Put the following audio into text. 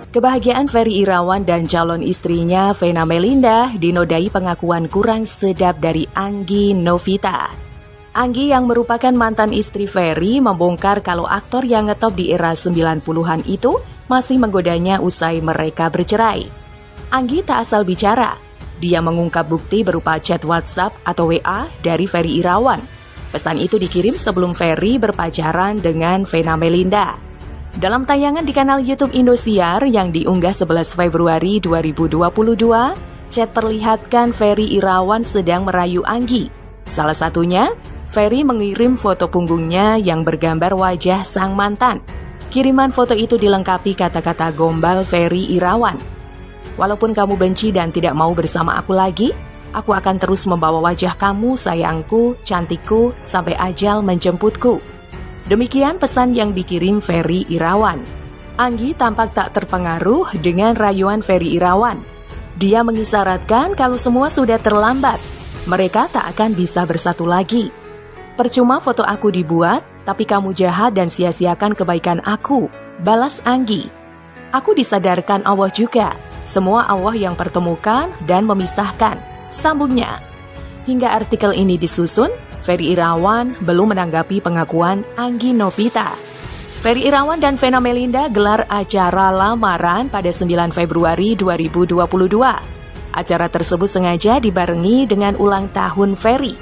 Kebahagiaan Ferry Irawan dan calon istrinya Vena Melinda dinodai pengakuan kurang sedap dari Anggi Novita. Anggi yang merupakan mantan istri Ferry membongkar kalau aktor yang ngetop di era 90-an itu masih menggodanya usai mereka bercerai. Anggi tak asal bicara, dia mengungkap bukti berupa chat WhatsApp atau WA dari Ferry Irawan. Pesan itu dikirim sebelum Ferry berpacaran dengan Vena Melinda. Dalam tayangan di kanal YouTube Indosiar yang diunggah 11 Februari 2022, chat perlihatkan Ferry Irawan sedang merayu Anggi. Salah satunya, Ferry mengirim foto punggungnya yang bergambar wajah sang mantan. Kiriman foto itu dilengkapi kata-kata gombal Ferry Irawan. Walaupun kamu benci dan tidak mau bersama aku lagi, aku akan terus membawa wajah kamu, sayangku, cantikku, sampai ajal menjemputku. Demikian pesan yang dikirim Ferry Irawan. Anggi tampak tak terpengaruh dengan rayuan Ferry Irawan. Dia mengisyaratkan kalau semua sudah terlambat, mereka tak akan bisa bersatu lagi. Percuma foto aku dibuat, tapi kamu jahat dan sia-siakan kebaikan aku, balas Anggi. Aku disadarkan Allah juga, semua Allah yang pertemukan dan memisahkan, sambungnya. Hingga artikel ini disusun, Ferry Irawan belum menanggapi pengakuan Anggi Novita. Ferry Irawan dan Vena Melinda gelar acara lamaran pada 9 Februari 2022. Acara tersebut sengaja dibarengi dengan ulang tahun Ferry.